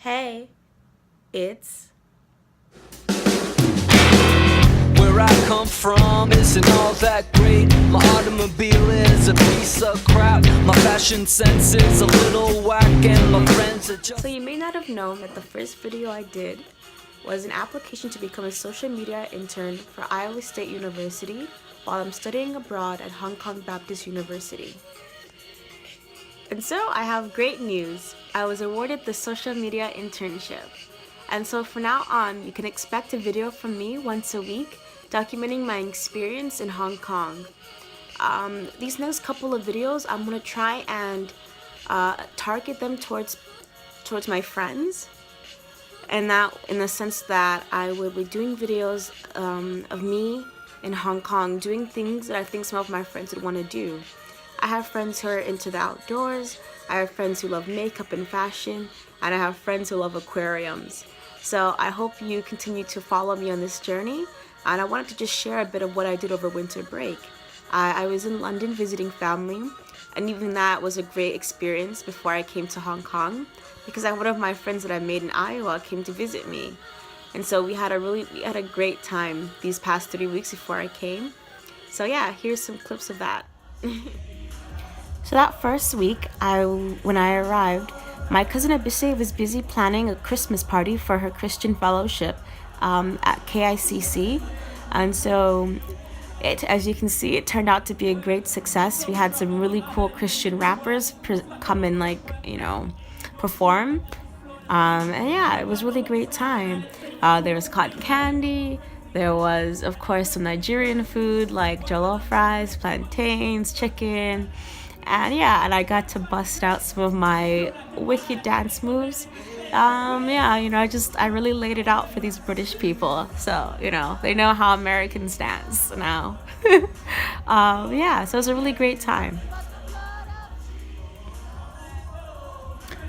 Hey, it's Where I come from isn't all that great. My automobile is a piece of crap. My fashion sense is a little whack, and my friends are just. so you may not have known that the first video I did was an application to become a social media intern for Iowa State University while I'm studying abroad at Hong Kong Baptist University. And so I have great news. I was awarded the social media internship. And so from now on, you can expect a video from me once a week documenting my experience in Hong Kong. These next couple of videos, I'm gonna try and target them towards my friends, and that in the sense that I will be doing videos of me in Hong Kong doing things that I think some of my friends would want to do. I have friends who are into the outdoors, I have friends who love makeup and fashion, and I have friends who love aquariums. So I hope you continue to follow me on this journey, and I wanted to just share a bit of what I did over winter break. I was in London visiting family, and even that was a great experience before I came to Hong Kong because one of my friends that I made in Iowa came to visit me. And so we had a great time these past 3 weeks before I came. So yeah, here's some clips of that. So that first week, when I arrived, my cousin Abise was busy planning a Christmas party for her Christian fellowship at KICC, and so as you can see, it turned out to be a great success. We had some really cool Christian rappers come and perform, and yeah, it was really great time. There was cotton candy. There was, of course, some Nigerian food like jollof rice, plantains, chicken. And yeah, and I got to bust out some of my wicked dance moves. Yeah, I really laid it out for these British people. So, they know how Americans dance now. Yeah, so it was a really great time.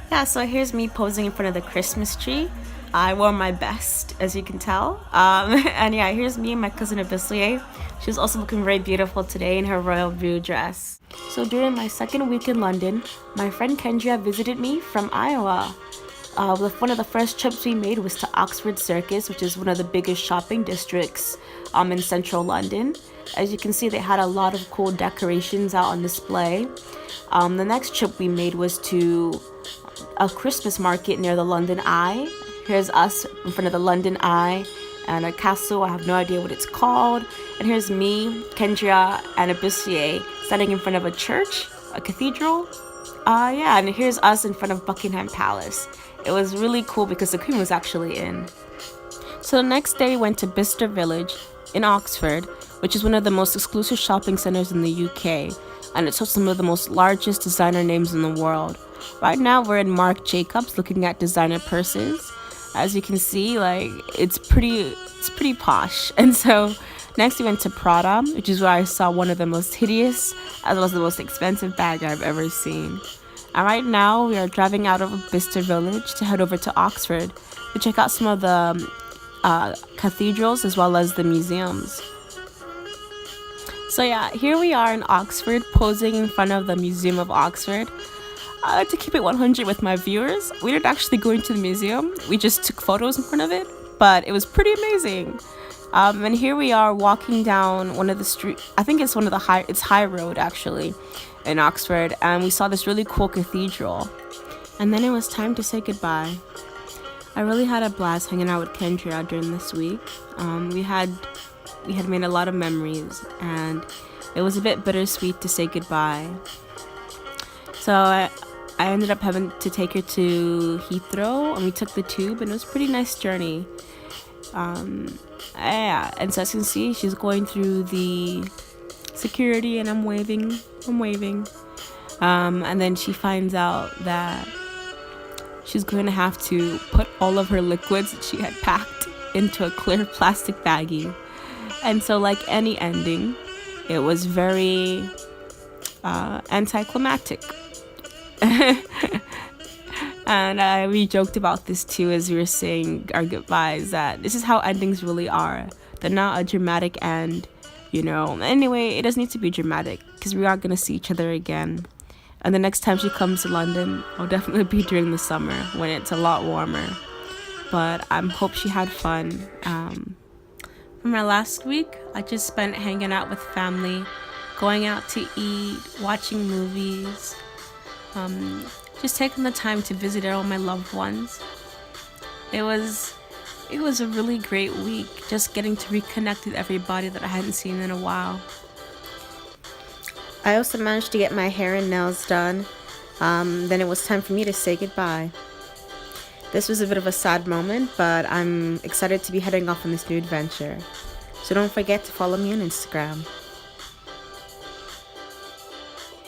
Yeah, so here's me posing in front of the Christmas tree. I wore my best, as you can tell. And yeah, here's me and my cousin Abislier. She's also looking very beautiful today in her royal blue dress. So during my second week in London, my friend Kendria visited me from Iowa. One of the first trips we made was to Oxford Circus, which is one of the biggest shopping districts in central London. As you can see, they had a lot of cool decorations out on display. The next trip we made was to a Christmas market near the London Eye. Here's us in front of the London Eye and a castle. I have no idea what it's called. And here's me, Kendria, and Abisier standing in front of a church, a cathedral. Yeah, and here's us in front of Buckingham Palace. It was really cool because the Queen was actually in. So the next day we went to Bicester Village in Oxford, which is one of the most exclusive shopping centers in the UK, and it's some of the most largest designer names in the world. Right now we're in Marc Jacobs looking at designer purses. As you can see, it's pretty posh. And so next we went to Prada, which is where I saw one of the most hideous as well as the most expensive bag I've ever seen. And right now we are driving out of Bicester Village to head over to Oxford to check out some of the cathedrals as well as the museums. So yeah, here we are in Oxford posing in front of the Museum of Oxford. To keep it 100 with my viewers, we didn't actually go into the museum. We just took photos in front of it, but it was pretty amazing. And here we are walking down one of the streets. I think it's it's High Road actually, in Oxford, and we saw this really cool cathedral. And then it was time to say goodbye. I really had a blast hanging out with Kendria during this week. We had made a lot of memories, and it was a bit bittersweet to say goodbye. So I ended up having to take her to Heathrow, and we took the tube, and it was a pretty nice journey. Yeah, and so as you can see, she's going through the security, and I'm waving. And then she finds out that she's going to have to put all of her liquids that she had packed into a clear plastic baggie. And so, like any ending, it was very anticlimactic. And we joked about this too as we were saying our goodbyes, that this is how endings really are. They're not a dramatic end, Anyway, it doesn't need to be dramatic because we are going to see each other again. And the next time she comes to London, it'll definitely be during the summer when it's a lot warmer. But I hope she had fun. For my last week, I just spent hanging out with family, going out to eat, watching movies, just taking the time to visit all my loved ones. It was a really great week, just getting to reconnect with everybody that I hadn't seen in a while. I also managed to get my hair and nails done. Then it was time for me to say goodbye. This was a bit of a sad moment, but I'm excited to be heading off on this new adventure. So don't forget to follow me on Instagram.